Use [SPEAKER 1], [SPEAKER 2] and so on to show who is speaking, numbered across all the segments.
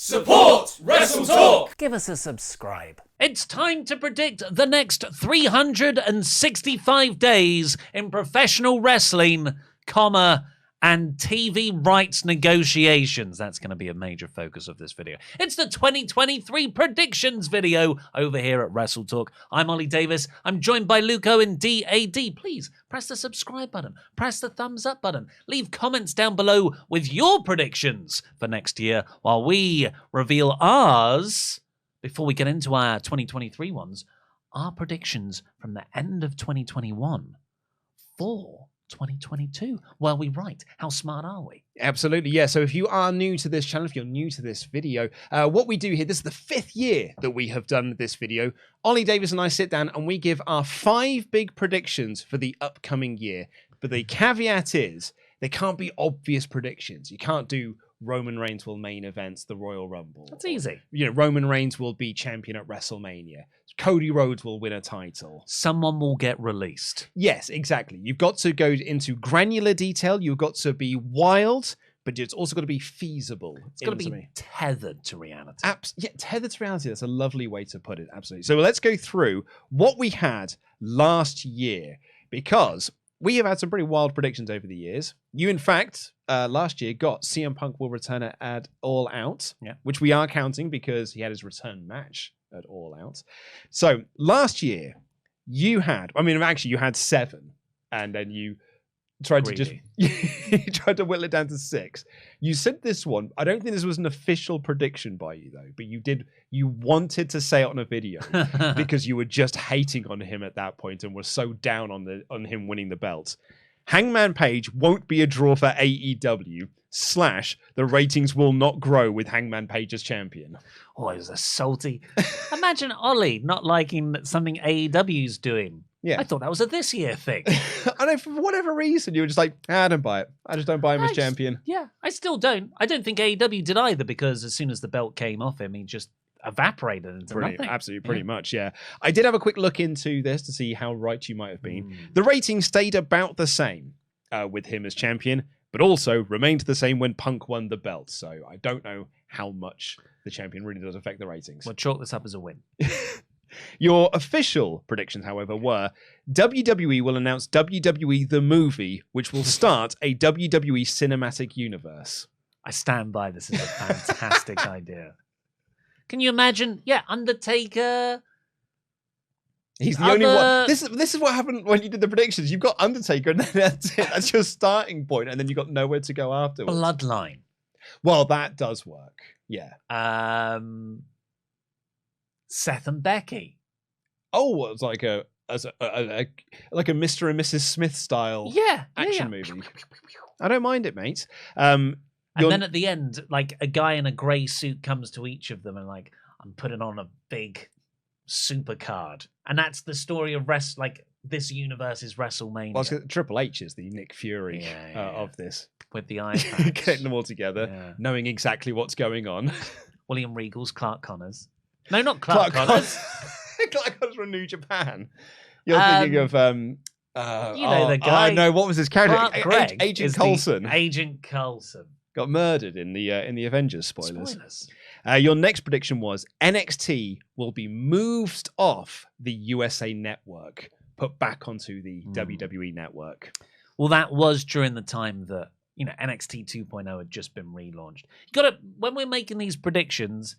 [SPEAKER 1] Support WrestleTalk!
[SPEAKER 2] Give us a subscribe.
[SPEAKER 3] It's time to predict the next 365 days in professional wrestling, and TV rights negotiations. That's going to be a major focus of this video. It's the 2023 predictions video over here at WrestleTalk. I'm Ollie Davis. I'm joined by Luke Owen, DAD. Please press the subscribe button. Press the thumbs up button. Leave comments down below with your predictions for next year while we reveal ours. Before we get into our 2023 ones, our predictions from the end of 2021 for 2022. Well, we right. How smart are we?
[SPEAKER 4] Absolutely, yeah. So if you are new to this channel, if you're new to this video, what we do here, this is the 5th year that we have done this video. Ollie Davis and I sit down and we give our 5 big predictions for the upcoming year. But the caveat is, they can't be obvious predictions. You can't do Roman Reigns will main events the Royal Rumble.
[SPEAKER 3] That's easy.
[SPEAKER 4] You know, Roman Reigns will be champion at WrestleMania. Cody Rhodes will win a title.
[SPEAKER 3] Someone will get released.
[SPEAKER 4] Yes, exactly. You've got to go into granular detail. You've got to be wild, but it's also got to be feasible.
[SPEAKER 3] It's got to be tethered to reality.
[SPEAKER 4] Yeah, tethered to reality. That's a lovely way to put it. Absolutely. So let's go through what we had last year, because we have had some pretty wild predictions over the years. You, in fact, last year got CM Punk will return at All Out, which we are counting because he had his return match at All Out. So last year, you had 7, and then you tried to you tried to whittle it down to 6. You said this one. I don't think this was an official prediction by you though, but you wanted to say it on a video because you were just hating on him at that point and were so down on him winning the belt. Hangman Page won't be a draw for AEW / the ratings will not grow with Hangman Page as champion.
[SPEAKER 3] Oh, it was a salty. Imagine Ollie not liking something AEW's doing.
[SPEAKER 4] Yeah.
[SPEAKER 3] I thought that was a this year thing.
[SPEAKER 4] I know, for whatever reason, you were just like, I don't buy it. I just don't buy him as champion.
[SPEAKER 3] Yeah, I still don't. I don't think AEW did either, because as soon as the belt came off him, he just evaporated into nothing.
[SPEAKER 4] Absolutely, pretty much, yeah. I did have a quick look into this to see how right you might have been. The ratings stayed about the same with him as champion, but also remained the same when Punk won the belt. So I don't know how much the champion really does affect the ratings.
[SPEAKER 3] We'll chalk this up as a win.
[SPEAKER 4] Your official predictions, however, were WWE will announce WWE The Movie, which will start a WWE cinematic universe.
[SPEAKER 3] I stand by. This is a fantastic idea. Can you imagine? Yeah, Undertaker.
[SPEAKER 4] He's the only one. This is what happened when you did the predictions. You've got Undertaker, and then that's it. That's your starting point, and then you've got nowhere to go afterwards.
[SPEAKER 3] Bloodline.
[SPEAKER 4] Well, that does work. Yeah.
[SPEAKER 3] Seth and Becky.
[SPEAKER 4] Oh, it's like a Mr. and Mrs. Smith style action movie. I don't mind it, mate.
[SPEAKER 3] And then at the end, like, a guy in a grey suit comes to each of them and like, I'm putting on a big super card. And that's the story of this universe is WrestleMania.
[SPEAKER 4] Well, Triple H is the Nick Fury of this.
[SPEAKER 3] With the eye patch.
[SPEAKER 4] Getting them all together, knowing exactly what's going on. William
[SPEAKER 3] Regal's Clark Connors. No, not Clark Connors.
[SPEAKER 4] Clark Connors from New Japan. You're thinking of
[SPEAKER 3] the guy.
[SPEAKER 4] No, what was his character?
[SPEAKER 3] Agent
[SPEAKER 4] Coulson.
[SPEAKER 3] Agent Coulson
[SPEAKER 4] Got murdered in the Avengers spoilers. Your next prediction was NXT will be moved off the USA Network, put back onto the WWE Network.
[SPEAKER 3] Well, that was during the time that NXT 2.0 had just been relaunched. When we're making these predictions,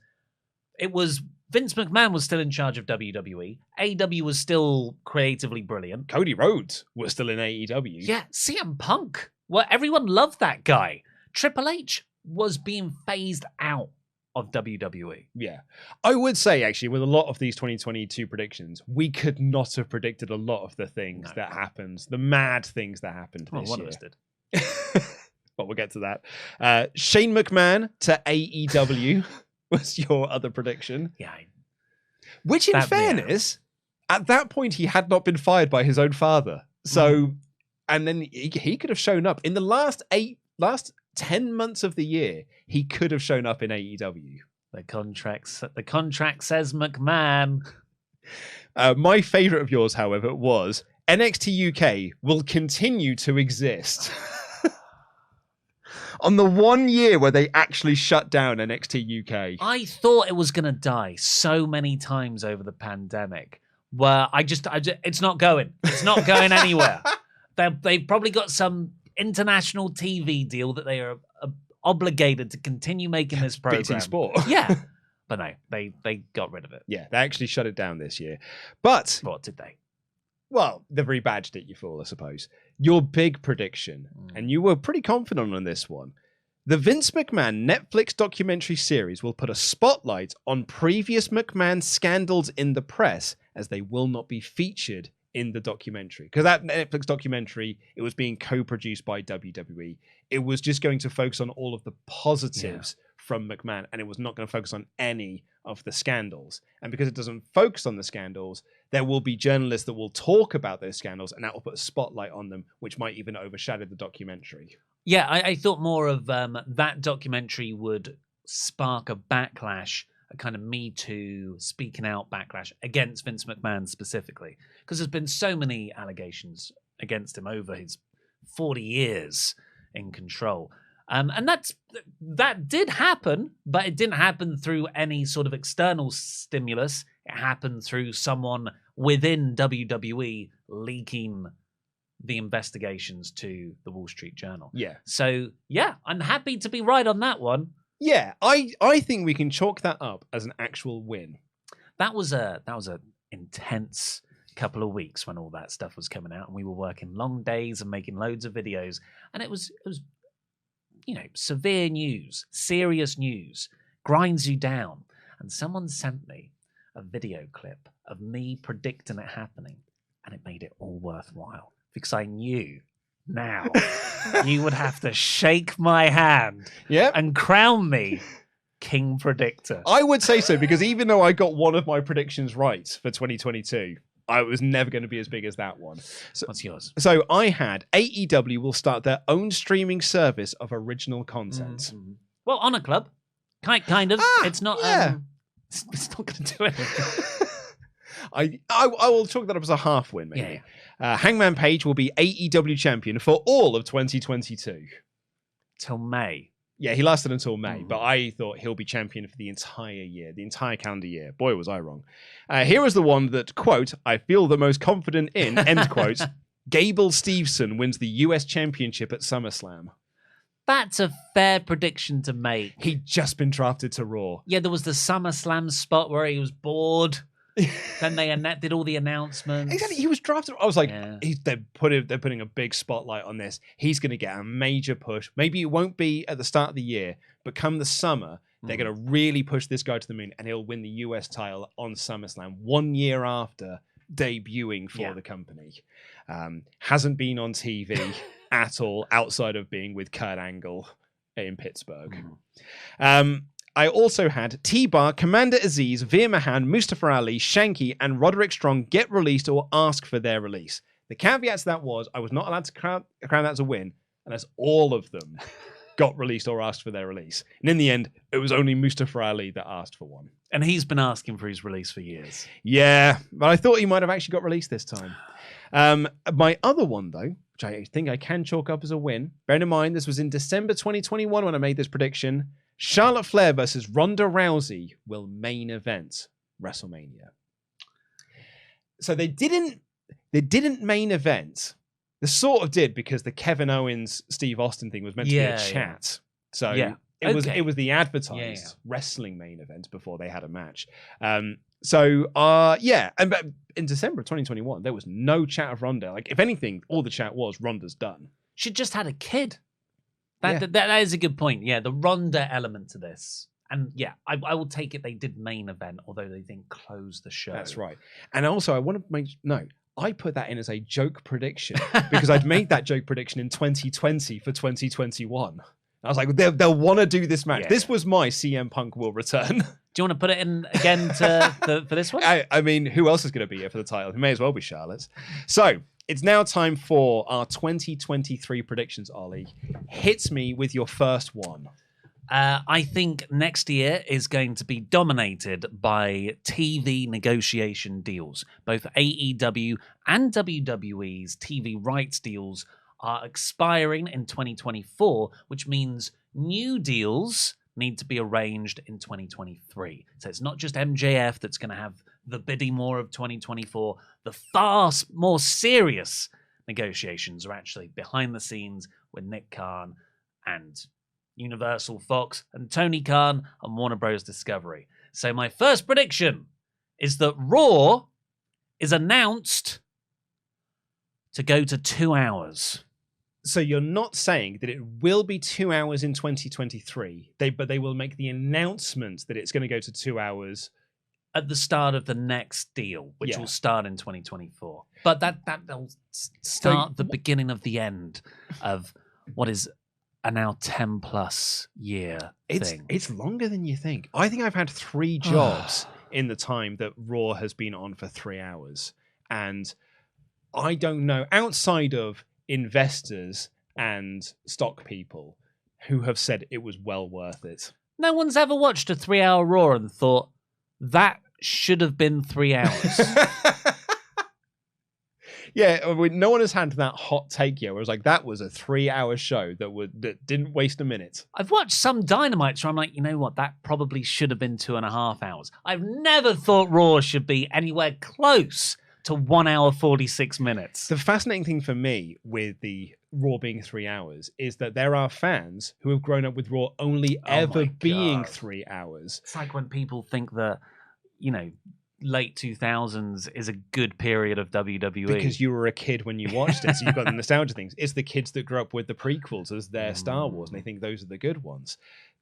[SPEAKER 3] it was Vince McMahon was still in charge of WWE. AEW was still creatively brilliant.
[SPEAKER 4] Cody Rhodes was still in AEW.
[SPEAKER 3] Yeah, CM Punk. Well, everyone loved that guy. Triple H was being phased out of WWE.
[SPEAKER 4] Yeah. I would say, actually, with a lot of these 2022 predictions, we could not have predicted a lot of the things that happened, the mad things that happened this year.
[SPEAKER 3] One of us did.
[SPEAKER 4] But we'll get to that. Shane McMahon to AEW was your other prediction.
[SPEAKER 3] Yeah.
[SPEAKER 4] Which, in fairness, at that point, he had not been fired by his own father. So, and then he could have shown up in the last 10 months of the year. He could have shown up in AEW.
[SPEAKER 3] The contract says McMahon.
[SPEAKER 4] My favorite of yours, however, was NXT UK will continue to exist. on the 1 year where they actually shut down NXT UK.
[SPEAKER 3] I thought it was going to die so many times over the pandemic where I just it's not going. It's not going anywhere. They've probably got some international TV deal that they are obligated to continue making this program.
[SPEAKER 4] BT Sport.
[SPEAKER 3] Yeah. But no, they got rid of it.
[SPEAKER 4] Yeah, they actually shut it down this year. But
[SPEAKER 3] what did they?
[SPEAKER 4] Well, they've rebadged it, you fool, I suppose. Your big prediction, and you were pretty confident on this one. The Vince McMahon Netflix documentary series will put a spotlight on previous McMahon scandals in the press, as they will not be featured in the documentary. Because that Netflix documentary, it was being co-produced by WWE. It was just going to focus on all of the positives from McMahon, and it was not going to focus on any of the scandals. And because it doesn't focus on the scandals, there will be journalists that will talk about those scandals, and that will put a spotlight on them, which might even overshadow the documentary.
[SPEAKER 3] Yeah, I thought more of that documentary would spark a backlash, a kind of Me Too, speaking out backlash against Vince McMahon specifically, because there's been so many allegations against him over his 40 years in control. And that did happen, but it didn't happen through any sort of external stimulus. It happened through someone within WWE leaking the investigations to the Wall Street Journal.
[SPEAKER 4] Yeah.
[SPEAKER 3] So, yeah, I'm happy to be right on that one.
[SPEAKER 4] Yeah, I think we can chalk that up as an actual win.
[SPEAKER 3] That was a intense couple of weeks when all that stuff was coming out, and we were working long days and making loads of videos, and it was severe news, serious news, grinds you down. And someone sent me a video clip of me predicting it happening, and it made it all worthwhile because I knew now you would have to shake my hand and crown me King Predictor.
[SPEAKER 4] I would say so, because even though I got one of my predictions right for 2022, I was never going to be as big as that one. So,
[SPEAKER 3] what's yours?
[SPEAKER 4] So I had AEW will start their own streaming service of original content.
[SPEAKER 3] Mm-hmm. Well, Honor Club, kind of. It's not. It's not going to do anything.
[SPEAKER 4] I will chalk that up as a half win, maybe. Yeah. Hangman Page will be AEW champion for all of 2022
[SPEAKER 3] till May.
[SPEAKER 4] Yeah, he lasted until May, but I thought he'll be champion for the entire year, the entire calendar year. Boy, was I wrong. Here is the one that, quote, I feel the most confident in, end quote, Gable Steveson wins the US Championship at SummerSlam.
[SPEAKER 3] That's a fair prediction to make.
[SPEAKER 4] He'd just been drafted to Raw.
[SPEAKER 3] Yeah, there was the SummerSlam spot where he was bored. Then they did all the announcements.
[SPEAKER 4] Exactly, he was drafted. I was like, they're putting a big spotlight on this. He's going to get a major push. Maybe it won't be at the start of the year, but come the summer, they're going to really push this guy to the moon, and he'll win the US title on SummerSlam 1 year after debuting for the company. Hasn't been on TV at all outside of being with Kurt Angle in Pittsburgh. I also had T-Bar, Commander Aziz, Veer Mahan, Mustafa Ali, Shanky, and Roderick Strong get released or ask for their release. The caveat to that was I was not allowed to crown that as a win unless all of them got released or asked for their release. And in the end, it was only Mustafa Ali that asked for one.
[SPEAKER 3] And he's been asking for his release for years.
[SPEAKER 4] Yeah, but I thought he might have actually got released this time. My other one, though, which I think I can chalk up as a win, bearing in mind this was in December 2021 when I made this prediction, Charlotte Flair versus Ronda Rousey will main event WrestleMania. So they didn't main event. They sort of did, because the Kevin Owens Steve Austin thing was meant to be a chat. So it was the advertised wrestling main event before they had a match. And in December of 2021 there was no chat of Ronda. Like, if anything, all the chat was Ronda's done.
[SPEAKER 3] She just had a kid. That is a good point. Yeah, the Ronda element to this. And yeah, I will take it they did main event, although they didn't close the show.
[SPEAKER 4] That's right. And also, I want to make I put that in as a joke prediction because I'd made that joke prediction in 2020 for 2021. I was like, they'll want to do this match. Yeah, this was my CM Punk will return.
[SPEAKER 3] Do you want to put it in again for this one?
[SPEAKER 4] I mean, who else is going to be here for the title? It may as well be Charlotte's. So it's now time for our 2023 predictions, Ollie. Hit me with your first one.
[SPEAKER 3] I think next year is going to be dominated by TV negotiation deals. Both AEW and WWE's TV rights deals are expiring in 2024, which means new deals need to be arranged in 2023. So it's not just MJF that's going to have the bidding war of 2024. The far more serious negotiations are actually behind the scenes with Nick Khan and Universal, Fox, and Tony Khan and Warner Bros. Discovery. So my first prediction is that Raw is announced to go to 2 hours.
[SPEAKER 4] So you're not saying that it will be 2 hours in 2023, but they will make the announcement that it's going to go to 2 hours
[SPEAKER 3] at the start of the next deal, which will start in 2024. But that'll start the beginning of the end of what is a now 10 plus year thing.
[SPEAKER 4] It's longer than you think. I think I've had 3 jobs in the time that Raw has been on for 3 hours. And I don't know, outside of investors and stock people who have said it was well worth it.
[SPEAKER 3] No one's ever watched a 3-hour Raw and thought, that should have been 3 hours.
[SPEAKER 4] Yeah, no one has had that hot take yet where it was like, that was a 3-hour show that didn't waste a minute.
[SPEAKER 3] I've watched some Dynamites where I'm like, you know what, that probably should have been 2.5 hours. I've never thought Raw should be anywhere close to 1 hour, 46 minutes.
[SPEAKER 4] The fascinating thing for me with the Raw being 3 hours is that there are fans who have grown up with Raw only ever being 3 hours.
[SPEAKER 3] It's like when people think that, late 2000s is a good period of WWE.
[SPEAKER 4] Because you were a kid when you watched it, so you've got the nostalgia things. It's the kids that grew up with the prequels as their Star Wars, and they think those are the good ones.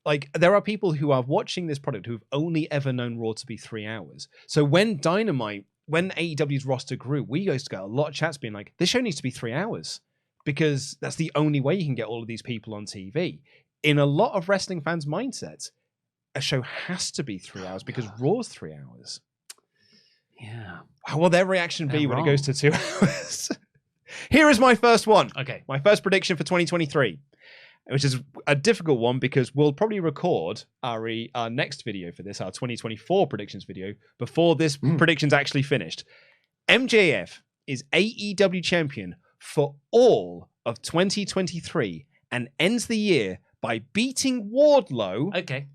[SPEAKER 4] Like, there are people who are watching this product who've only ever known Raw to be 3 hours. So when AEW's roster grew, we used to get a lot of chats being like, this show needs to be 3 hours because that's the only way you can get all of these people on TV. In a lot of wrestling fans' mindsets, a show has to be 3 hours because Raw's 3 hours.
[SPEAKER 3] Yeah.
[SPEAKER 4] How will their reaction be when it goes to 2 hours? Here is my first one.
[SPEAKER 3] Okay.
[SPEAKER 4] My first prediction for 2023, which is a difficult one because we'll probably record our next video for this, our 2024 predictions video, before this prediction's actually finished. MJF is AEW champion for all of 2023 and ends the year by beating Wardlow.
[SPEAKER 3] Okay.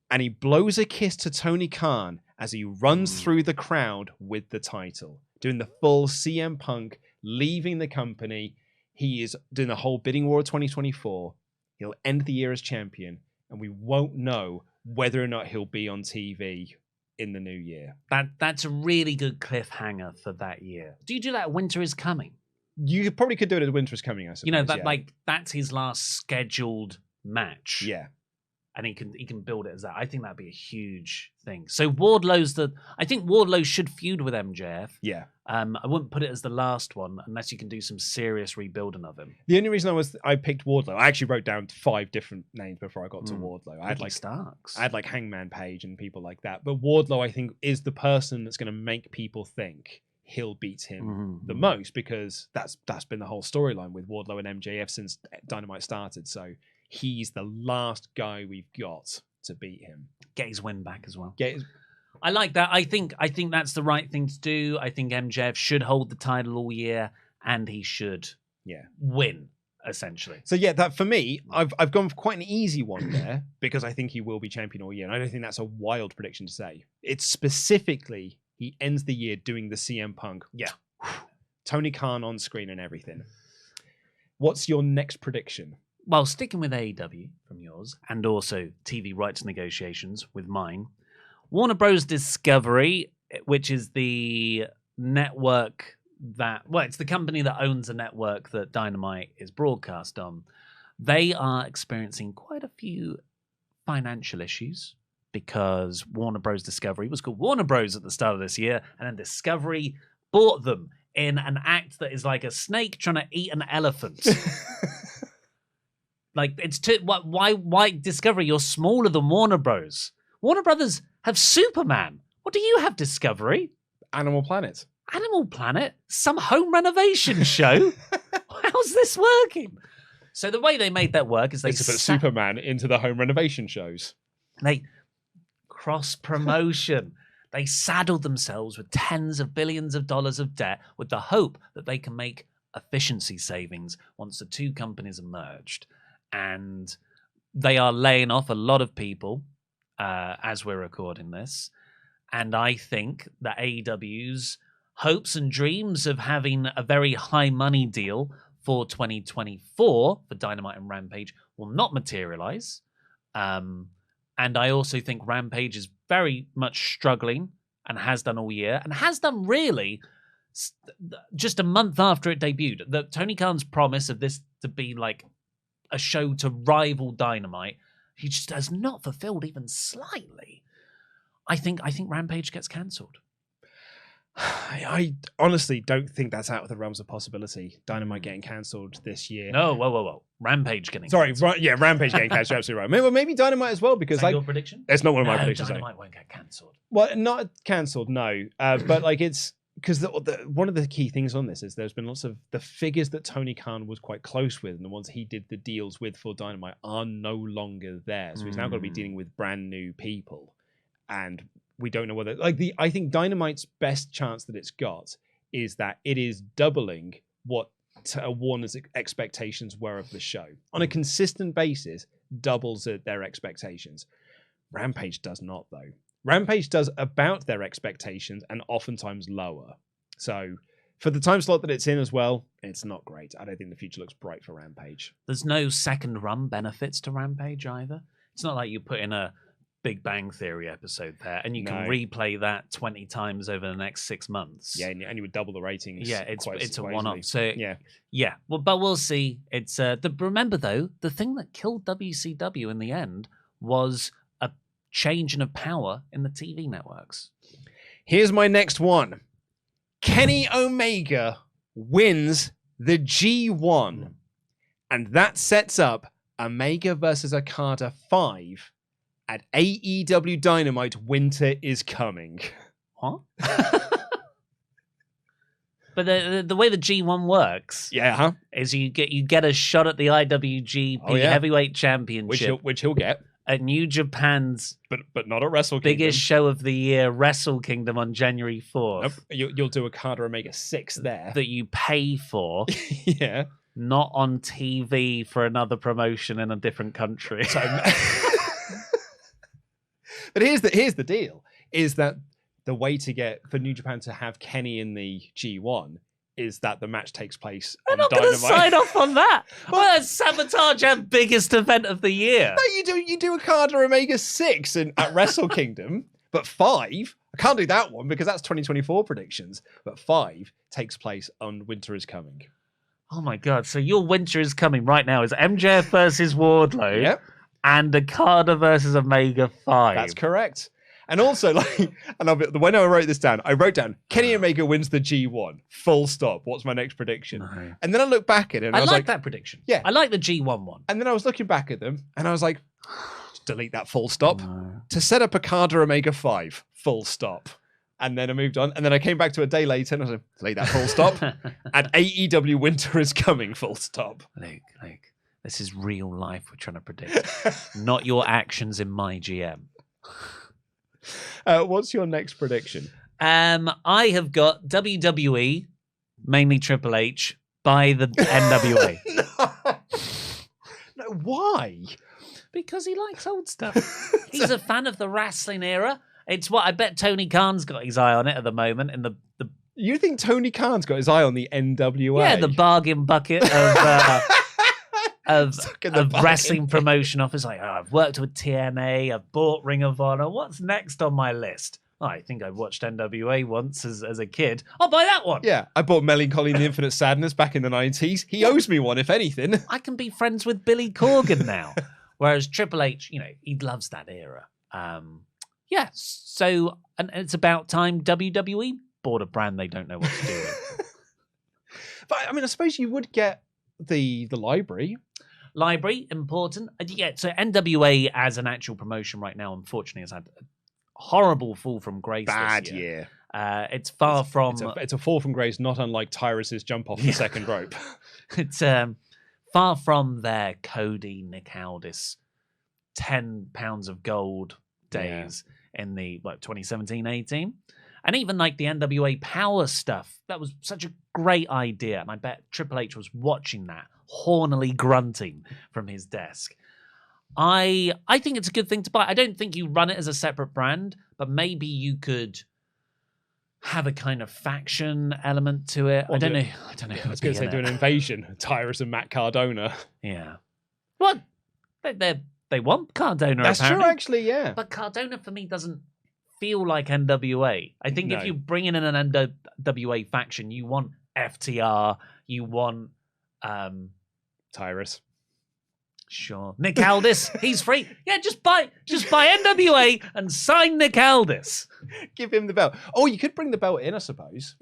[SPEAKER 4] And he blows a kiss to Tony Khan as he runs through the crowd with the title, doing the full CM Punk, leaving the company. He is doing the whole bidding war of 2024. He'll end the year as champion, and we won't know whether or not he'll be on TV in the new year.
[SPEAKER 3] That's a really good cliffhanger for that year. Do you do that? Winter is coming.
[SPEAKER 4] You probably could do it as Winter is Coming, I suppose.
[SPEAKER 3] That's his last scheduled match.
[SPEAKER 4] Yeah.
[SPEAKER 3] And he can build it as that. I think that'd be a huge thing. So I think Wardlow should feud with MJF.
[SPEAKER 4] Yeah.
[SPEAKER 3] I wouldn't put it as the last one unless you can do some serious rebuilding of him.
[SPEAKER 4] The only reason I picked Wardlow, I actually wrote down 5 different names before I got to Wardlow. I had
[SPEAKER 3] Starks.
[SPEAKER 4] I had Hangman Page and people like that. But Wardlow, I think, is the person that's going to make people think he'll beat him the most, because that's been the whole storyline with Wardlow and MJF since Dynamite started. So he's the last guy we've got to beat him.
[SPEAKER 3] Get his win back as well.
[SPEAKER 4] I
[SPEAKER 3] like that. I think that's the right thing to do. I think MJF should hold the title all year, and he should win, essentially.
[SPEAKER 4] So that for me, I've gone for quite an easy one there because I think he will be champion all year. And I don't think that's a wild prediction to say. It's specifically he ends the year doing the CM Punk.
[SPEAKER 3] Yeah.
[SPEAKER 4] Tony Khan on screen and everything. What's your next prediction?
[SPEAKER 3] Well, sticking with AEW from yours, and also TV rights negotiations with mine, Warner Bros. Discovery, which is the network it's the company that owns the network that Dynamite is broadcast on. They are experiencing quite a few financial issues because Warner Bros. Discovery was called Warner Bros. At the start of this year, and then Discovery bought them in an act that is like a snake trying to eat an elephant. Why Discovery? You're smaller than Warner Bros. Warner Brothers have Superman. What do you have, Discovery?
[SPEAKER 4] Animal Planet.
[SPEAKER 3] Animal Planet? Some home renovation show? How's this working? So the way they made that work is they
[SPEAKER 4] put Superman into the home renovation shows.
[SPEAKER 3] They cross-promotion. They saddled themselves with tens of billions of dollars of debt with the hope that they can make efficiency savings once the two companies are merged. And they are laying off a lot of people as we're recording this. And I think that AEW's hopes and dreams of having a very high money deal for 2024 for Dynamite and Rampage will not materialize. And I also think Rampage is very much struggling and has done all year and has done really just a month after it debuted. Tony Khan's promise of this to be like a show to rival Dynamite, he just has not fulfilled even slightly. I think Rampage gets cancelled.
[SPEAKER 4] I honestly don't think that's out of the realms of possibility. Dynamite getting cancelled this year.
[SPEAKER 3] No, whoa. Rampage getting
[SPEAKER 4] cancelled. Rampage getting cancelled. You're absolutely right. Maybe Dynamite as well, because
[SPEAKER 3] your prediction?
[SPEAKER 4] It's not one of my predictions.
[SPEAKER 3] Dynamite won't get cancelled.
[SPEAKER 4] Well, not cancelled, no. But like it's because one of the key things on this is there's been lots of the figures that Tony Khan was quite close with and the ones he did the deals with for Dynamite are no longer there. So he's now got to be dealing with brand new people. And we don't know whether I think Dynamite's best chance that it's got is that it is doubling what Warner's expectations were of the show on a consistent basis, doubles their expectations. Rampage does not, though. Rampage does about their expectations and oftentimes lower. So for the time slot that it's in as well, it's not great. I don't think the future looks bright for Rampage.
[SPEAKER 3] There's no second run benefits to Rampage either. It's not like you put in a Big Bang Theory episode there, and you can replay that 20 times over the next 6 months.
[SPEAKER 4] Yeah, and you would double the ratings.
[SPEAKER 3] Yeah, it's a one-off.
[SPEAKER 4] So
[SPEAKER 3] yeah. Well, but we'll see. It's remember though, the thing that killed WCW in the end was a change of power in the TV networks.
[SPEAKER 4] Here's my next one: Kenny Omega wins the G1, and that sets up Omega versus Okada 5. At AEW Dynamite, winter is coming.
[SPEAKER 3] What? But the way the G1 works, is you get a shot at the IWGP Heavyweight Championship,
[SPEAKER 4] which he'll get
[SPEAKER 3] at New Japan's,
[SPEAKER 4] but not at Wrestle Kingdom.
[SPEAKER 3] Biggest show of the year, Wrestle Kingdom on January 4th.
[SPEAKER 4] Nope. You'll do Okada Omega 6 there
[SPEAKER 3] that you pay for.
[SPEAKER 4] Yeah,
[SPEAKER 3] not on TV for another promotion in a different country.
[SPEAKER 4] But here's the deal: is that the way to get for New Japan to have Kenny in the G1 is that the match takes place on Dynamite.
[SPEAKER 3] I'm not going to sign off on that. Well, that's sabotage our biggest event of the year.
[SPEAKER 4] No, you do Okada Omega 6 at Wrestle Kingdom, but 5. I can't do that one because that's 2024 predictions. But 5 takes place on Winter is Coming.
[SPEAKER 3] Oh my God! So your Winter is Coming right now is MJF versus Wardlow.
[SPEAKER 4] Yep.
[SPEAKER 3] And Okada versus Omega 5.
[SPEAKER 4] That's correct. And also, when I wrote this down, I wrote down Kenny Omega wins the G1. Full stop. What's my next prediction?
[SPEAKER 3] No.
[SPEAKER 4] And then I looked back at it. And I was like
[SPEAKER 3] that prediction.
[SPEAKER 4] Yeah,
[SPEAKER 3] I like the G1 one.
[SPEAKER 4] And then I was looking back at them, and I was like, delete that full stop to set up Okada Omega 5. Full stop. And then I moved on, and then I came back to a day later, and I was like, delete that full stop. And AEW Winter is Coming. Full stop.
[SPEAKER 3] Luke. This is real life we're trying to predict, not your actions in my GM.
[SPEAKER 4] What's your next prediction?
[SPEAKER 3] I have got WWE, mainly Triple H, by the NWA.
[SPEAKER 4] No, why?
[SPEAKER 3] Because he likes old stuff. He's a fan of the wrestling era. It's what I bet Tony Khan's got his eye on it at the moment. In the
[SPEAKER 4] You think Tony Khan's got his eye on the NWA?
[SPEAKER 3] Yeah, the bargain bucket of wrestling promotion office. Like, I've worked with TNA, I've bought Ring of Honor. What's next on my list? I think I watched NWA once as a kid. I'll buy that one.
[SPEAKER 4] Yeah, I bought Melancholy and the Infinite Sadness back in the 90s. He owes me one, if anything.
[SPEAKER 3] I can be friends with Billy Corgan now. Whereas Triple H, he loves that era. So and it's about time WWE bought a brand they don't know what to do with.
[SPEAKER 4] But, I suppose you would get the library.
[SPEAKER 3] Library, important. So NWA as an actual promotion right now, unfortunately, has had a horrible fall from grace
[SPEAKER 4] Bad
[SPEAKER 3] this year.
[SPEAKER 4] It's a fall from grace, not unlike Tyrus's jump off the second rope.
[SPEAKER 3] It's far from their Cody, Nick Aldis, 10 pounds of gold days in the 2017-18. And even like the NWA Power stuff, that was such a great idea. And I bet Triple H was watching that, hornily grunting from his desk. I think it's a good thing to buy. I don't think you run it as a separate brand, but maybe you could have a kind of faction element to it. I don't know.
[SPEAKER 4] I was going to say do an invasion. Tyrus and Matt Cardona.
[SPEAKER 3] Yeah. What? They want Cardona,
[SPEAKER 4] That's
[SPEAKER 3] apparently.
[SPEAKER 4] true, actually, yeah.
[SPEAKER 3] But Cardona, for me, doesn't feel like NWA. I think
[SPEAKER 4] No.
[SPEAKER 3] if you bring in an NWA faction, you want FTR, you want...
[SPEAKER 4] Tyrus.
[SPEAKER 3] Sure. Nick Aldis, he's free. Yeah, just buy NWA and sign Nick Aldis.
[SPEAKER 4] Give him the belt. Oh, you could bring the belt in, I suppose.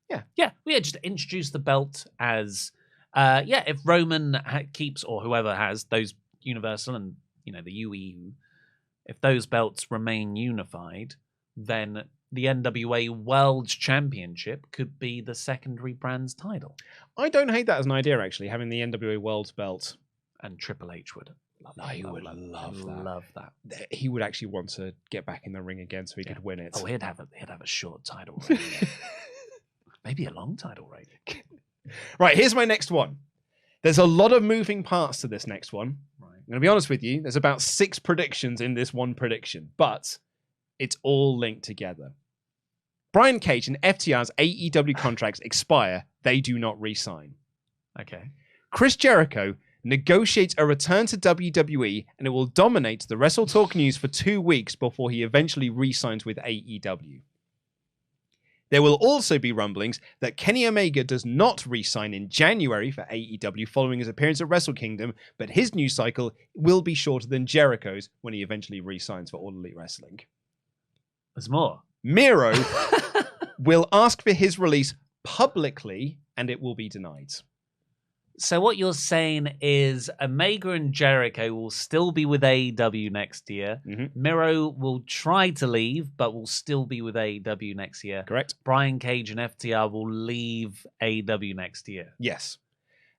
[SPEAKER 3] Yeah, just introduce the belt as... if Roman keeps, or whoever has, those Universal and, the UEU, if those belts remain unified, then the NWA World Championship could be the secondary brand's title.
[SPEAKER 4] I don't hate that as an idea, actually, having the NWA World Belt.
[SPEAKER 3] And Triple H would love that.
[SPEAKER 4] He would actually want to get back in the ring again so he could win it.
[SPEAKER 3] Oh, he'd have a short title reign. Maybe a long title reign.
[SPEAKER 4] Right, here's my next one. There's a lot of moving parts to this next one.
[SPEAKER 3] Right.
[SPEAKER 4] I'm going to be honest with you. There's about 6 predictions in this one prediction, but it's all linked together. Brian Cage and FTR's AEW contracts expire. They do not re-sign.
[SPEAKER 3] Okay.
[SPEAKER 4] Chris Jericho negotiates a return to WWE, and it will dominate the WrestleTalk news for 2 weeks before he eventually re-signs with AEW. There will also be rumblings that Kenny Omega does not re-sign in January for AEW following his appearance at Wrestle Kingdom, but his news cycle will be shorter than Jericho's when he eventually re-signs for All Elite Wrestling.
[SPEAKER 3] There's more.
[SPEAKER 4] Miro will ask for his release publicly, and it will be denied.
[SPEAKER 3] So what you're saying is Omega and Jericho will still be with AEW next year.
[SPEAKER 4] Mm-hmm.
[SPEAKER 3] Miro will try to leave, but will still be with AEW next year.
[SPEAKER 4] Correct.
[SPEAKER 3] Brian Cage and FTR will leave AEW next year.
[SPEAKER 4] Yes.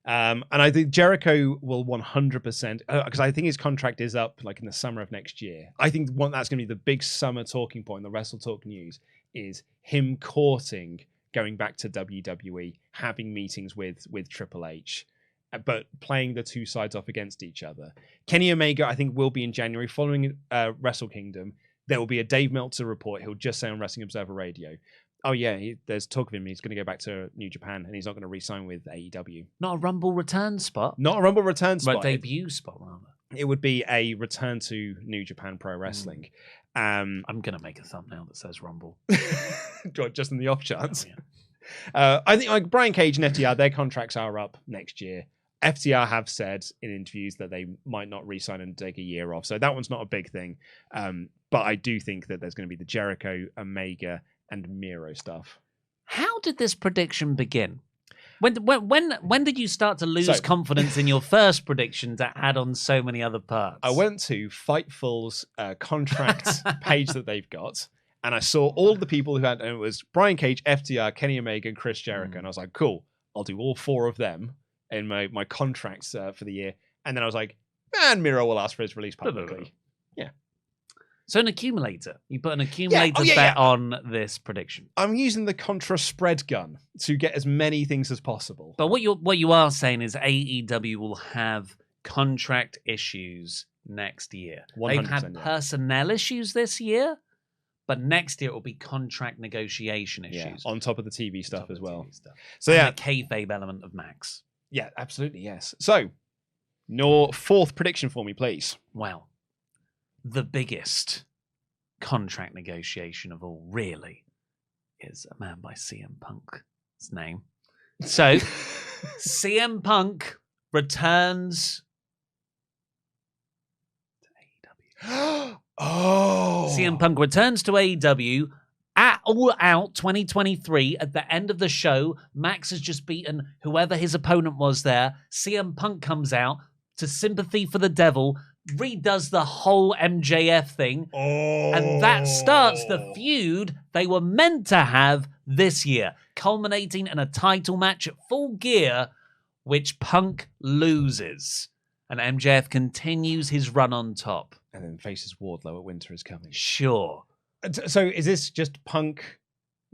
[SPEAKER 4] And I think Jericho will 100%, because I think his contract is up like in the summer of next year. I think that's going to be the big summer talking point in the WrestleTalk news is him courting going back to WWE, having meetings with Triple H, but playing the two sides off against each other. Kenny Omega, I think, will be in January following Wrestle Kingdom. There will be a Dave Meltzer report. He'll just say on Wrestling Observer Radio, oh yeah, there's talk of him. He's going to go back to New Japan, and he's not going to re-sign with AEW.
[SPEAKER 3] Not a Rumble return spot?
[SPEAKER 4] Not a Rumble return spot.
[SPEAKER 3] Debut spot, rather.
[SPEAKER 4] It would be a return to New Japan Pro Wrestling.
[SPEAKER 3] I'm going to make a thumbnail that says Rumble.
[SPEAKER 4] Just in the off chance.
[SPEAKER 3] Oh, yeah.
[SPEAKER 4] I think like Brian Cage and FTR, their contracts are up next year. FTR have said in interviews that they might not re-sign and take a year off. So that one's not a big thing. But I do think that there's going to be the Jericho, Omega, and Miro stuff.
[SPEAKER 3] How did this prediction begin? When did you start to lose confidence in your first prediction to add on so many other parts?
[SPEAKER 4] I went to Fightful's contract page that they've got, and I saw all the people who had, and it was Brian Cage, FTR, Kenny Omega, and Chris Jericho. And I was like, cool, I'll do all 4 of them in my contracts for the year. And then I was like, man, Miro will ask for his release publicly. Yeah.
[SPEAKER 3] So an accumulator. You put an accumulator bet on this prediction.
[SPEAKER 4] I'm using the contra spread gun to get as many things as possible.
[SPEAKER 3] But what you are saying is AEW will have contract issues next year. They've had personnel issues this year, but next year it will be contract negotiation issues.
[SPEAKER 4] On top of the TV stuff as well.
[SPEAKER 3] So and the kayfabe element of Max.
[SPEAKER 4] Yeah, absolutely, yes. So, your 4th prediction for me, please.
[SPEAKER 3] Well, the biggest contract negotiation of all, really, is a man by CM Punk's name. So, CM Punk returns to AEW.
[SPEAKER 4] Oh!
[SPEAKER 3] CM Punk returns to AEW at All Out 2023. At the end of the show, Max has just beaten whoever his opponent was there. CM Punk comes out to Sympathy for the Devil, redoes the whole MJF thing, and that starts the feud they were meant to have this year, culminating in a title match at Full Gear, which Punk loses. And MJF continues his run on top.
[SPEAKER 4] And then faces Wardlow at Winter is Coming.
[SPEAKER 3] Sure.
[SPEAKER 4] So is this just Punk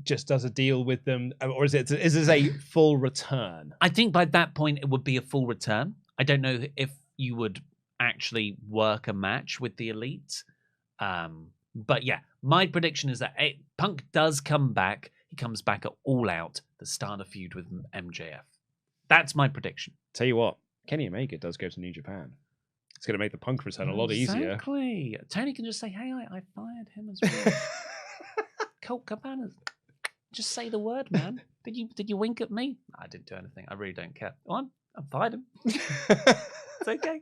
[SPEAKER 4] just does a deal with them, or is this a full return?
[SPEAKER 3] I think by that point it would be a full return. I don't know if you would actually work a match with the Elite. But yeah, my prediction is that Punk does come back. He comes back at All Out to start a feud with MJF. That's my prediction.
[SPEAKER 4] Tell you what, Kenny Omega does go to New Japan. It's going to make the Punk return a lot easier.
[SPEAKER 3] Exactly. Tony can just say, hey, I fired him as well. Colt Cabana. Just say the word, man. Did you wink at me? I didn't do anything. I really don't care. Go on, I fired him. It's okay.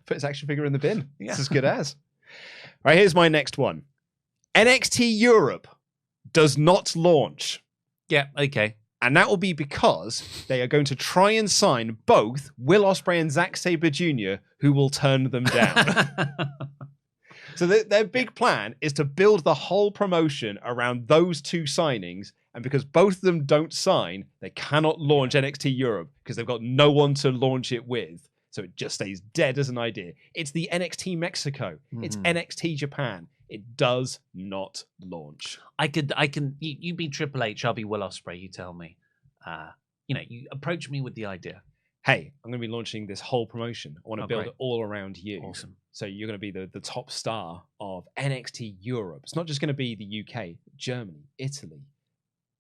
[SPEAKER 4] Put his action figure in the bin.
[SPEAKER 3] Yeah.
[SPEAKER 4] It's as good as. All right, here's my next one. NXT Europe does not launch.
[SPEAKER 3] Yeah, okay.
[SPEAKER 4] And that will be because they are going to try and sign both Will Ospreay and Zack Sabre Jr., who will turn them down. So their big plan is to build the whole promotion around those two signings. And because both of them don't sign, they cannot launch NXT Europe because they've got no one to launch it with. So it just stays dead as an idea. It's the NXT Mexico. It's NXT Japan. It does not launch.
[SPEAKER 3] You be Triple H, I'll be Will Ospreay, you tell me. You approach me with the idea.
[SPEAKER 4] Hey, I'm going to be launching this whole promotion. I want to build
[SPEAKER 3] great.
[SPEAKER 4] it all around you.
[SPEAKER 3] Awesome.
[SPEAKER 4] So you're going to be the top star of NXT Europe. It's not just going to be the UK, Germany, Italy,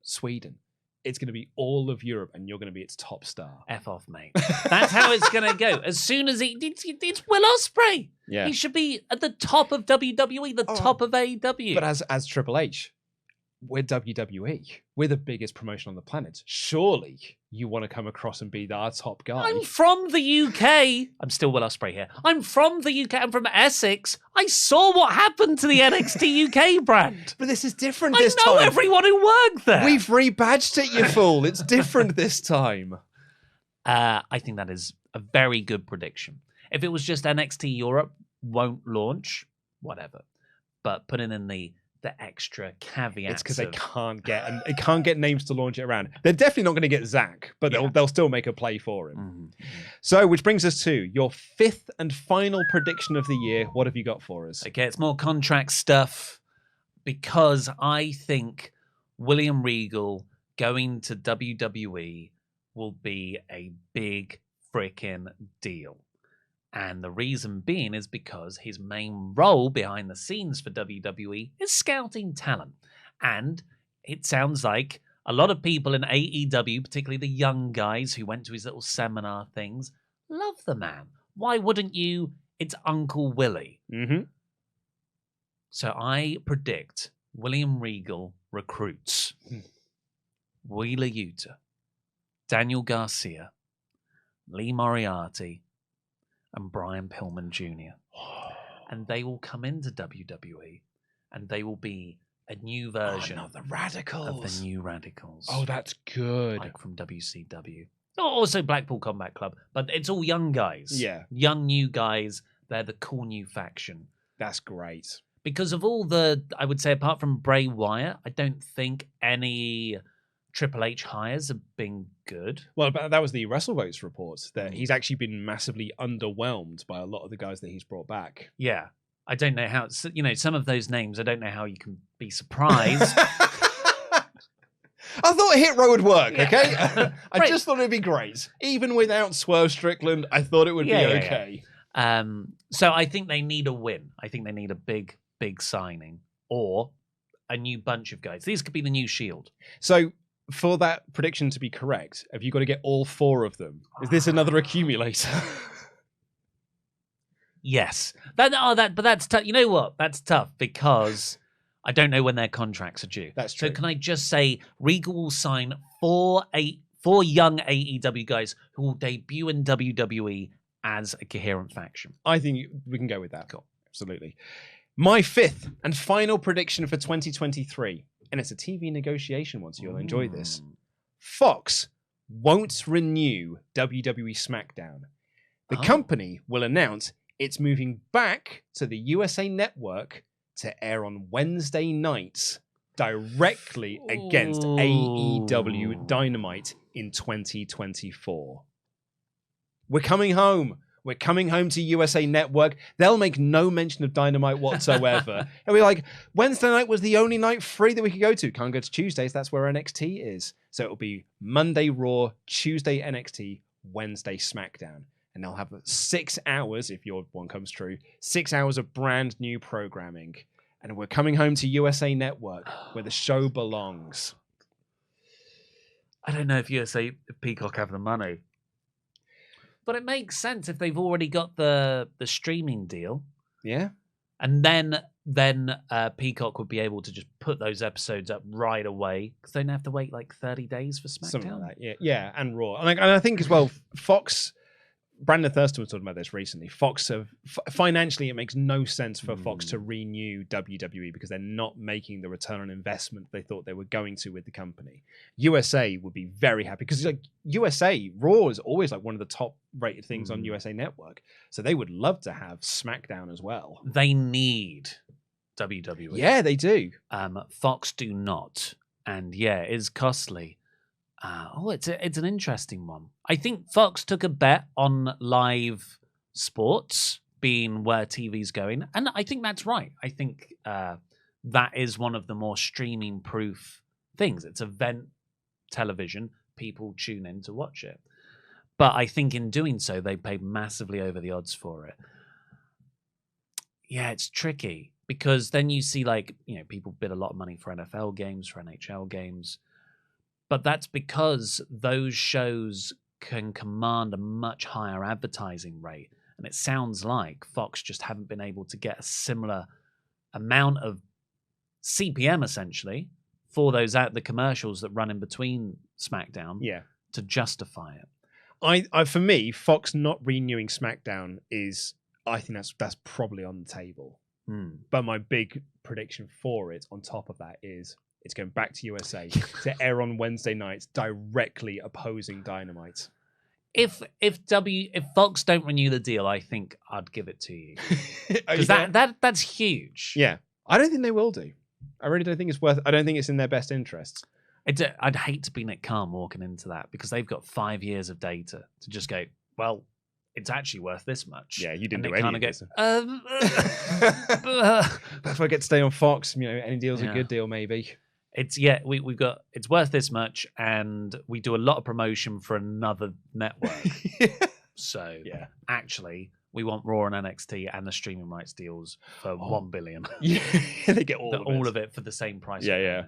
[SPEAKER 4] Sweden. It's going to be all of Europe, and you're going to be its top star.
[SPEAKER 3] F off, mate. That's how it's going to go. As soon as it's Will Ospreay.
[SPEAKER 4] Yeah.
[SPEAKER 3] He should be at the top of WWE, the top of AEW.
[SPEAKER 4] But as Triple H, we're WWE. We're the biggest promotion on the planet. Surely you want to come across and be our top guy.
[SPEAKER 3] I'm from the UK. I'm still Will Ospreay here. I'm from the UK. I'm from Essex. I saw what happened to the NXT UK brand.
[SPEAKER 4] But this is different this time.
[SPEAKER 3] I know everyone who worked there.
[SPEAKER 4] We've rebadged it, you fool. It's different this time.
[SPEAKER 3] I think that is a very good prediction. If it was just NXT Europe won't launch, whatever. But putting in the extra caveats.
[SPEAKER 4] It's because they can't get names to launch it around. They're definitely not going to get Zach, but they'll still make a play for him. Mm-hmm. So, which brings us to your fifth and final prediction of the year. What have you got for us?
[SPEAKER 3] Okay, it's more contract stuff because I think William Regal going to WWE will be a big freaking deal. And the reason being is because his main role behind the scenes for WWE is scouting talent. And it sounds like a lot of people in AEW, particularly the young guys who went to his little seminar things, love the man. Why wouldn't you? It's Uncle Willie.
[SPEAKER 4] Mm-hmm.
[SPEAKER 3] So I predict William Regal recruits Wheeler Yuta, Daniel Garcia, Lee Moriarty, and Brian Pillman Jr. And they will come into WWE and they will be a new version
[SPEAKER 4] of the Radicals.
[SPEAKER 3] Of the New Radicals.
[SPEAKER 4] Oh, that's good.
[SPEAKER 3] Like from WCW. Also Blackpool Combat Club, but it's all young guys.
[SPEAKER 4] Yeah.
[SPEAKER 3] Young new guys. They're the cool new faction.
[SPEAKER 4] That's great.
[SPEAKER 3] Because of all I would say, apart from Bray Wyatt, I don't think any Triple H hires have been good.
[SPEAKER 4] Well, that was the WrestleVotes report, that he's actually been massively underwhelmed by a lot of the guys that he's brought back.
[SPEAKER 3] Yeah. I don't know how, some of those names, I don't know how you can be surprised.
[SPEAKER 4] I thought a hit row would work, okay? I just thought it'd be great. Even without Swerve Strickland, I thought it would be okay.
[SPEAKER 3] Yeah. So I think they need a win. I think they need a big signing or a new bunch of guys. These could be the new Shield.
[SPEAKER 4] So for that prediction to be correct, have you got to get all four of them? Is this another accumulator?
[SPEAKER 3] Yes. But that's tough. You know what? That's tough because I don't know when their contracts are due.
[SPEAKER 4] That's true.
[SPEAKER 3] So can I just say Regal will sign four young AEW guys who will debut in WWE as a coherent faction?
[SPEAKER 4] I think we can go with that. Cool. Absolutely. My fifth and final prediction for 2023, and it's a TV negotiation one, so you'll enjoy this. Fox won't renew WWE SmackDown. The company will announce it's moving back to the USA Network to air on Wednesday nights directly against AEW Dynamite in 2024. We're coming home. We're coming home to USA Network. They'll make no mention of Dynamite whatsoever. And we're like, Wednesday night was the only night free that we could go to. Can't go to Tuesdays. That's where NXT is. So it'll be Monday Raw, Tuesday NXT, Wednesday SmackDown. And they'll have 6 hours, if your one comes true, 6 hours of brand new programming. And we're coming home to USA Network, where the show belongs.
[SPEAKER 3] I don't know if Peacock have the money. But it makes sense if they've already got the streaming deal.
[SPEAKER 4] Yeah.
[SPEAKER 3] And then Peacock would be able to just put those episodes up right away because they don't have to wait like 30 days for SmackDown.
[SPEAKER 4] Something like that. Yeah, and Raw. And I think as well, Fox... Brandon Thurston was talking about this recently. Fox have financially, it makes no sense for Fox to renew WWE because they're not making the return on investment they thought they were going to with the company. USA would be very happy because like USA Raw is always like one of the top rated things on USA Network, so they would love to have SmackDown as well.
[SPEAKER 3] They need WWE.
[SPEAKER 4] Yeah, they do.
[SPEAKER 3] Fox do not, and yeah, it's costly. It's an interesting one. I think Fox took a bet on live sports being where TV's going, and I think that's right. I think that is one of the more streaming-proof things. It's event television. People tune in to watch it. But I think in doing so, they paid massively over the odds for it. Yeah, it's tricky because then you see people bid a lot of money for NFL games, for NHL games. But that's because those shows can command a much higher advertising rate. And it sounds like Fox just haven't been able to get a similar amount of CPM, essentially, for the commercials that run in between SmackDown to justify it.
[SPEAKER 4] For me, Fox not renewing SmackDown I think that's probably on the table. But my big prediction for it on top of that is it's going back to USA to air on Wednesday nights, directly opposing Dynamite.
[SPEAKER 3] If Fox don't renew the deal, I think I'd give it to you because that's huge.
[SPEAKER 4] Yeah, I don't think they will do. I really don't think it's worth. I don't think it's in their best interests.
[SPEAKER 3] I'd hate to be Nick Khan walking into that because they've got 5 years of data to just go, well, it's actually worth this much.
[SPEAKER 4] Yeah, you didn't do any of this.
[SPEAKER 3] But
[SPEAKER 4] if I get to stay on Fox, any deal's a good deal, maybe.
[SPEAKER 3] We've got it's worth this much, and we do a lot of promotion for another network. So actually, we want Raw and NXT and the streaming rights deals for $1 billion.
[SPEAKER 4] Yeah, they get all
[SPEAKER 3] of it for the same price.
[SPEAKER 4] Yeah.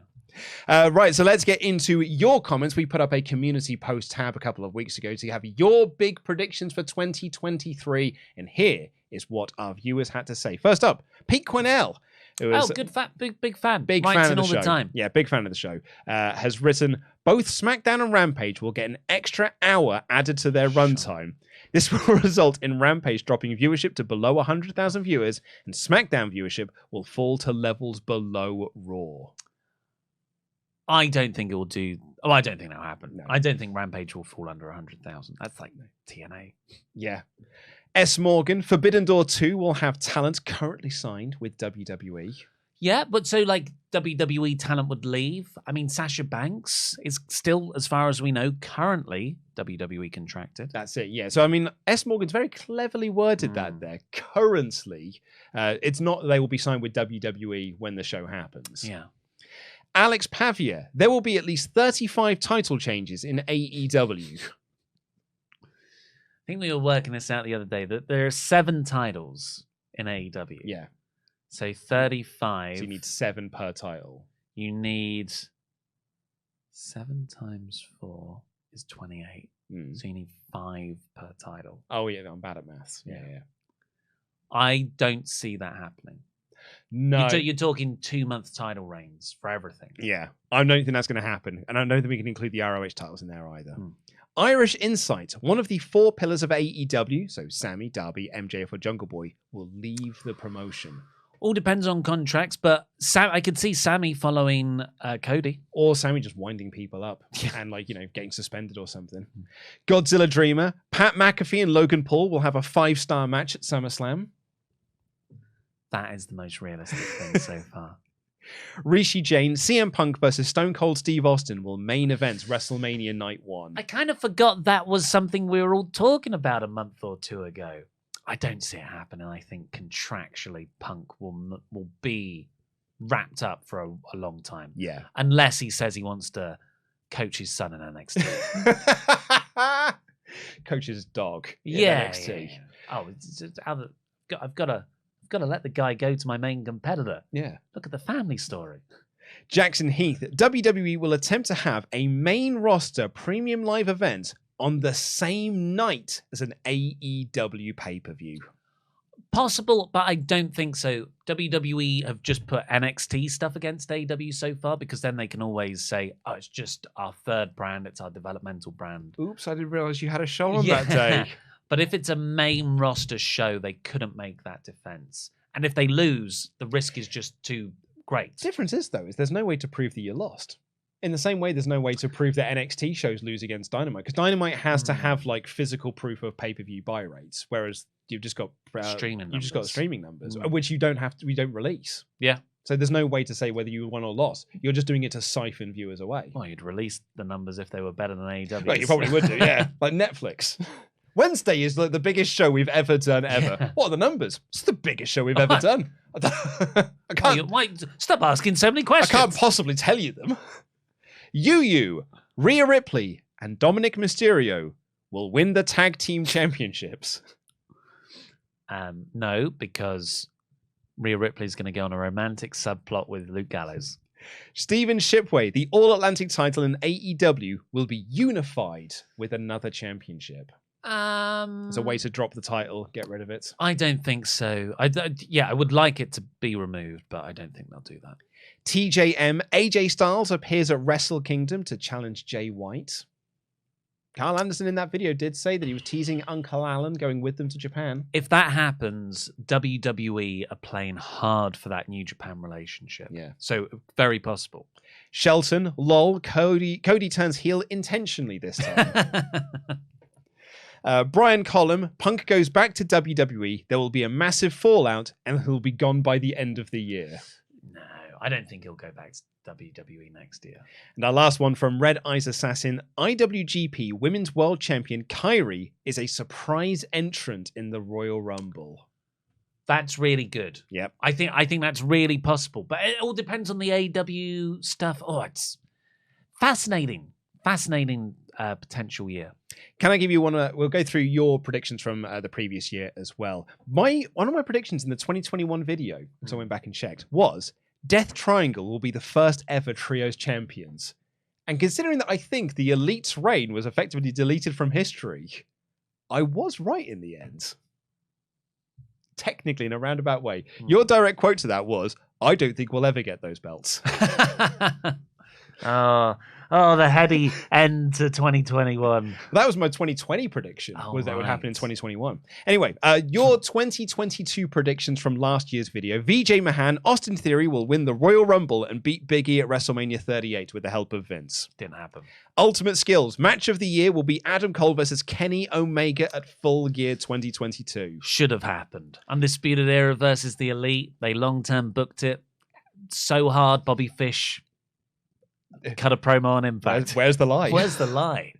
[SPEAKER 4] Right, so let's get into your comments. We put up a community post tab a couple of weeks ago to have your big predictions for 2023, and here is what our viewers had to say. First up, Pete Quinnell.
[SPEAKER 3] Good fan, big fan.
[SPEAKER 4] Big
[SPEAKER 3] Writes
[SPEAKER 4] fan
[SPEAKER 3] in
[SPEAKER 4] of the
[SPEAKER 3] all
[SPEAKER 4] show.
[SPEAKER 3] The time.
[SPEAKER 4] Yeah, big fan of the show. Has written, both SmackDown and Rampage will get an extra hour added to their runtime. This will result in Rampage dropping viewership to below 100,000 viewers, and SmackDown viewership will fall to levels below Raw.
[SPEAKER 3] I don't think it will do. Oh, I don't think that'll happen.
[SPEAKER 4] No.
[SPEAKER 3] I don't think Rampage will fall under 100,000. That's like TNA.
[SPEAKER 4] Yeah. S. Morgan, Forbidden Door 2 will have talent currently signed with WWE.
[SPEAKER 3] Yeah, but so WWE talent would leave. I mean, Sasha Banks is still, as far as we know, currently WWE contracted.
[SPEAKER 4] That's it, yeah. So, I mean, S. Morgan's very cleverly worded that there. Currently, it's not they will be signed with WWE when the show happens.
[SPEAKER 3] Yeah.
[SPEAKER 4] Alex Pavia, there will be at least 35 title changes in AEW.
[SPEAKER 3] I think we were working this out the other day, that there are 7 titles in AEW.
[SPEAKER 4] Yeah.
[SPEAKER 3] So 35.
[SPEAKER 4] So you need 7 per title.
[SPEAKER 3] You need 7 times 4 is 28. So you need 5 per title.
[SPEAKER 4] Oh, yeah, I'm bad at maths. Yeah.
[SPEAKER 3] I don't see that happening.
[SPEAKER 4] No.
[SPEAKER 3] You're talking 2-month title reigns for everything.
[SPEAKER 4] Yeah. I don't think that's going to happen. And I don't think we can include the ROH titles in there either. Irish Insight, one of the 4 pillars of AEW, so Sammy, Darby, MJF, or Jungle Boy, will leave the promotion.
[SPEAKER 3] All depends on contracts, but I could see Sammy following Cody.
[SPEAKER 4] Or Sammy just winding people up and, getting suspended or something. Godzilla Dreamer, Pat McAfee and Logan Paul will have a 5-star match at SummerSlam.
[SPEAKER 3] That is the most realistic thing so far.
[SPEAKER 4] Rishi Jane, CM Punk versus Stone Cold Steve Austin will main event WrestleMania Night 1.
[SPEAKER 3] I kind of forgot that was something we were all talking about a month or 2 ago. I don't see it happening. I think contractually Punk will be wrapped up for a long time.
[SPEAKER 4] Yeah.
[SPEAKER 3] Unless he says he wants to coach his son in NXT.
[SPEAKER 4] Coach his dog in
[SPEAKER 3] Yeah.
[SPEAKER 4] NXT.
[SPEAKER 3] Oh, I've got to let the guy go to my main competitor.
[SPEAKER 4] Yeah.
[SPEAKER 3] Look at the family story.
[SPEAKER 4] Jackson Heath, WWE will attempt to have a main roster premium live event on the same night as an AEW pay-per-view.
[SPEAKER 3] Possible, but I don't think so. WWE have just put NXT stuff against AEW so far because then they can always say, oh, it's just our third brand, it's our developmental brand.
[SPEAKER 4] Oops, I didn't realize you had a show on that day.
[SPEAKER 3] But if it's a main roster show, they couldn't make that defense. And if they lose, the risk is just too great.
[SPEAKER 4] The difference is, though, is there's no way to prove that you lost. In the same way, there's no way to prove that NXT shows lose against Dynamite, because Dynamite has to have like physical proof of pay-per-view buy rates, whereas you've just got
[SPEAKER 3] streaming
[SPEAKER 4] numbers, which we don't release.
[SPEAKER 3] Yeah.
[SPEAKER 4] So there's no way to say whether you won or lost. You're just doing it to siphon viewers away.
[SPEAKER 3] Well, you'd release the numbers if they were better than AEW.
[SPEAKER 4] Well, you probably would do, yeah. Like Netflix. Wednesday is like the biggest show we've ever done ever. Yeah. What are the numbers? It's the biggest show we've ever done. I can't.
[SPEAKER 3] Stop asking so many questions.
[SPEAKER 4] I can't possibly tell you them. Rhea Ripley, and Dominic Mysterio will win the tag team championships.
[SPEAKER 3] No, because Rhea Ripley's going to go on a romantic subplot with Luke Gallows.
[SPEAKER 4] Stephen Shipway, the All-Atlantic title in AEW, will be unified with another championship. It's a way to drop the title, get rid of it.
[SPEAKER 3] I don't think so. I would like it to be removed, but I don't think they'll do that.
[SPEAKER 4] TJM, AJ Styles appears at Wrestle Kingdom to challenge Jay White. Carl Anderson in that video did say that he was teasing Uncle Alan going with them to Japan.
[SPEAKER 3] If that happens, WWE are playing hard for that New Japan relationship.
[SPEAKER 4] Yeah.
[SPEAKER 3] So very possible.
[SPEAKER 4] Shelton, lol, Cody turns heel intentionally this time. Brian Collum, Punk goes back to WWE. There will be a massive fallout and he'll be gone by the end of the year.
[SPEAKER 3] No, I don't think he'll go back to WWE next year.
[SPEAKER 4] And our last one from Red Eyes Assassin, IWGP Women's World Champion Kairi is a surprise entrant in the Royal Rumble.
[SPEAKER 3] That's really good.
[SPEAKER 4] Yep.
[SPEAKER 3] I think that's really possible. But it all depends on the AEW stuff. Oh, it's fascinating. Fascinating potential year.
[SPEAKER 4] Can I give you one? We'll go through your predictions from the previous year as well. One of my predictions in the 2021 video, because I went back and checked, was Death Triangle will be the first ever Trios champions. And considering that I think the Elite's reign was effectively deleted from history, I was right in the end. Technically, in a roundabout way. Your direct quote to that was, I don't think we'll ever get those belts.
[SPEAKER 3] Oh, the heady end to 2021.
[SPEAKER 4] That was my 2020 prediction, was that would happen in 2021. Anyway, your 2022 predictions from last year's video. VJ Mahan, Austin Theory will win the Royal Rumble and beat Big E at WrestleMania 38 with the help of Vince.
[SPEAKER 3] Didn't happen.
[SPEAKER 4] Ultimate Skills, match of the year will be Adam Cole versus Kenny Omega at Full Gear 2022.
[SPEAKER 3] Should have happened. Undisputed Era versus the Elite. They long-term booked it so hard, Bobby Fish cut a promo on Impact.
[SPEAKER 4] Where's the lie?
[SPEAKER 3] Where's the lie?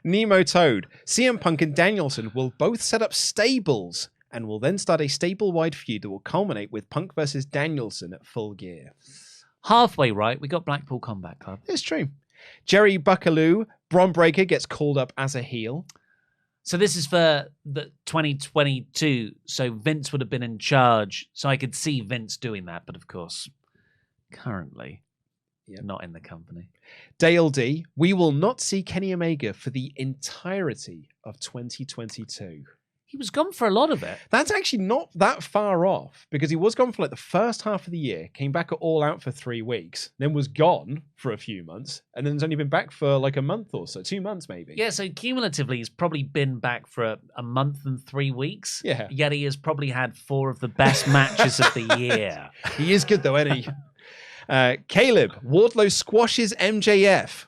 [SPEAKER 4] Nemo Toad. CM Punk and Danielson will both set up stables and will then start a stable-wide feud that will culminate with Punk versus Danielson at Full Gear.
[SPEAKER 3] Halfway right, we got Blackpool Combat Club.
[SPEAKER 4] It's true. Jerry Buckaloo, Bron Breakker gets called up as a heel.
[SPEAKER 3] So this is for the 2022, so Vince would have been in charge, so I could see Vince doing that, but of course, currently... Yep. Not in the company.
[SPEAKER 4] Dale D, we will not see Kenny Omega for the entirety of 2022.
[SPEAKER 3] He was gone for a lot of it.
[SPEAKER 4] That's actually not that far off, because he was gone for like the first half of the year, came back at All Out for 3 weeks, then was gone for a few months, and then has only been back for like a month or so, 2 months maybe.
[SPEAKER 3] Yeah, so cumulatively he's probably been back for a month and 3 weeks.
[SPEAKER 4] Yeah.
[SPEAKER 3] Yet he has probably had 4 of the best matches of the year.
[SPEAKER 4] He is good though, isn't he? Caleb, Wardlow squashes MJF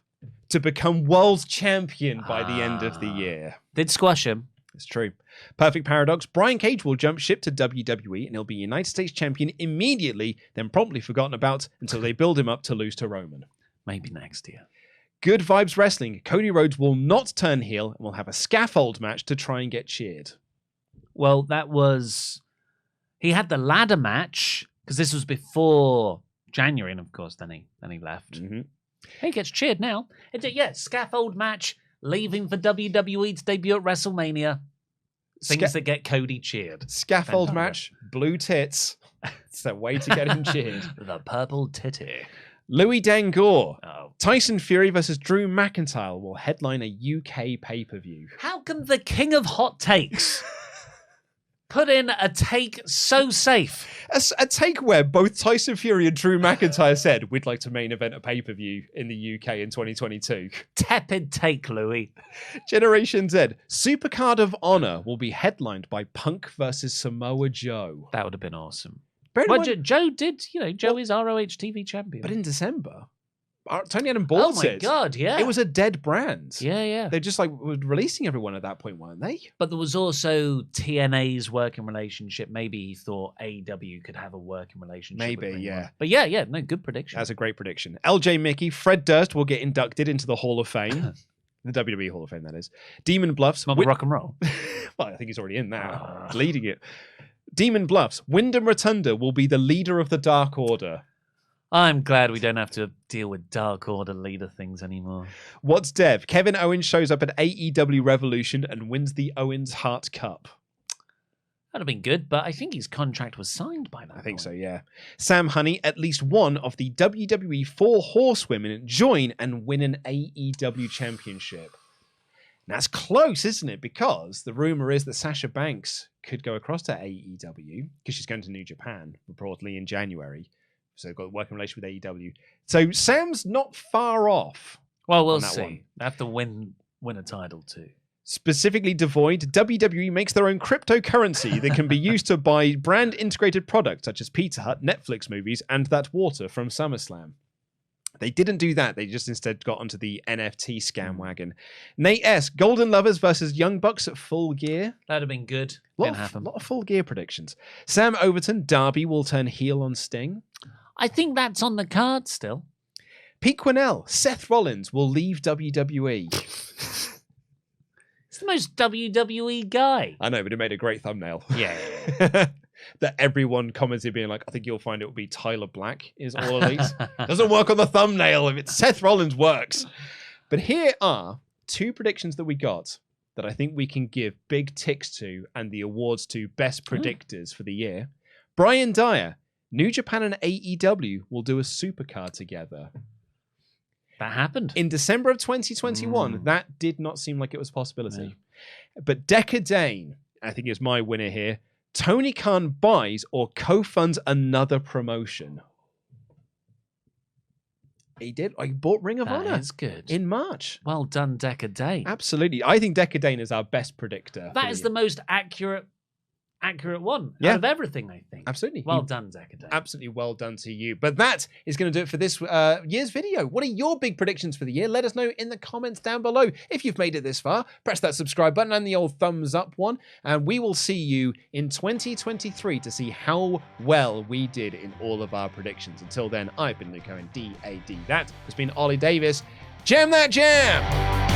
[SPEAKER 4] to become world champion by the end of the year.
[SPEAKER 3] Did squash him.
[SPEAKER 4] It's true. Perfect Paradox, Brian Cage will jump ship to WWE and he'll be United States champion immediately, then promptly forgotten about until they build him up to lose to Roman.
[SPEAKER 3] Maybe next year.
[SPEAKER 4] Good Vibes Wrestling, Cody Rhodes will not turn heel and will have a scaffold match to try and get cheered.
[SPEAKER 3] Well, that was... He had the ladder match, because this was before January, and of course, then he left.
[SPEAKER 4] Mm-hmm.
[SPEAKER 3] He gets cheered now. Scaffold match, leaving for WWE to debut at WrestleMania. Things that get Cody cheered.
[SPEAKER 4] Scaffold match, blue tits. It's the way to get him cheered.
[SPEAKER 3] The purple titty.
[SPEAKER 4] Louis Dangor.
[SPEAKER 3] Oh.
[SPEAKER 4] Tyson Fury versus Drew McIntyre will headline a UK pay-per-view.
[SPEAKER 3] How can the king of hot takes put in a take so safe?
[SPEAKER 4] A take where both Tyson Fury and Drew McIntyre said, we'd like to main event a pay-per-view in the UK in 2022.
[SPEAKER 3] Tepid take, Louis.
[SPEAKER 4] Generation Z. Supercard of Honor will be headlined by Punk versus Samoa Joe.
[SPEAKER 3] That would have been awesome.
[SPEAKER 4] Well,
[SPEAKER 3] Joe is ROH TV champion.
[SPEAKER 4] But in December, Tony Adam bought it.
[SPEAKER 3] Oh my God, yeah.
[SPEAKER 4] It was a dead brand.
[SPEAKER 3] Yeah.
[SPEAKER 4] They're just like were releasing everyone at that point, weren't they?
[SPEAKER 3] But there was also TNA's working relationship. Maybe he thought AEW could have a working relationship.
[SPEAKER 4] Maybe, yeah.
[SPEAKER 3] But yeah, no, good prediction.
[SPEAKER 4] That's a great prediction. LJ Mickey, Fred Durst will get inducted into the Hall of Fame. The WWE Hall of Fame, that is. Demon Bluffs.
[SPEAKER 3] Not rock and roll.
[SPEAKER 4] Well, I think he's already in that. He's leading it. Demon Bluffs. Wyndham Rotunda will be the leader of the Dark Order.
[SPEAKER 3] I'm glad we don't have to deal with Dark Order leader things anymore.
[SPEAKER 4] What's Dev? Kevin Owens shows up at AEW Revolution and wins the Owens Hart Cup.
[SPEAKER 3] That'd have been good, but I think his contract was signed by that
[SPEAKER 4] I think
[SPEAKER 3] point.
[SPEAKER 4] so, yeah. Sam Honey, at least one of the WWE 4 horsewomen join and win an AEW championship. That's close, isn't it? Because the rumor is that Sasha Banks could go across to AEW because she's going to New Japan, reportedly in January. So got a working relation with AEW. So Sam's not far off.
[SPEAKER 3] Well, we'll see. They have to win a title too.
[SPEAKER 4] Specifically devoid, WWE makes their own cryptocurrency that can be used to buy brand integrated products such as Pizza Hut, Netflix movies, and that water from SummerSlam. They didn't do that. They just instead got onto the NFT scam wagon. Nate S. Golden Lovers versus Young Bucks at Full Gear.
[SPEAKER 3] That'd have been good.
[SPEAKER 4] A lot of Full Gear predictions. Sam Overton, Darby will turn heel on Sting.
[SPEAKER 3] I think that's on the card still.
[SPEAKER 4] Pete Quinnell, Seth Rollins will leave WWE.
[SPEAKER 3] It's the most WWE guy.
[SPEAKER 4] I know, but it made a great thumbnail.
[SPEAKER 3] Yeah.
[SPEAKER 4] That everyone commented being like, I think you'll find it will be Tyler Black is all elite. Doesn't work on the thumbnail if it's Seth Rollins works. But here are 2 predictions that we got that I think we can give big ticks to and the awards to best predictors for the year. Brian Dyer, New Japan and AEW will do a supercard together.
[SPEAKER 3] That happened.
[SPEAKER 4] In December of 2021, that did not seem like it was a possibility. No. But Decker Dane, I think is my winner here. Tony Khan buys or co-funds another promotion. He did. He bought Ring of Honor.
[SPEAKER 3] That is good.
[SPEAKER 4] In March.
[SPEAKER 3] Well done, Decker Dane.
[SPEAKER 4] Absolutely. I think Decker Dane is our best predictor.
[SPEAKER 3] That is the most accurate one out of everything, I think.
[SPEAKER 4] Absolutely.
[SPEAKER 3] Well done, Decker Dane.
[SPEAKER 4] Absolutely well done to you. But that is going to do it for this year's video. What are your big predictions for the year? Let us know in the comments down below. If you've made it this far, press that subscribe button and the old thumbs up one. And we will see you in 2023 to see how well we did in all of our predictions. Until then, I've been Luke Owen, DAD. That has been Ollie Davis. Jam that jam!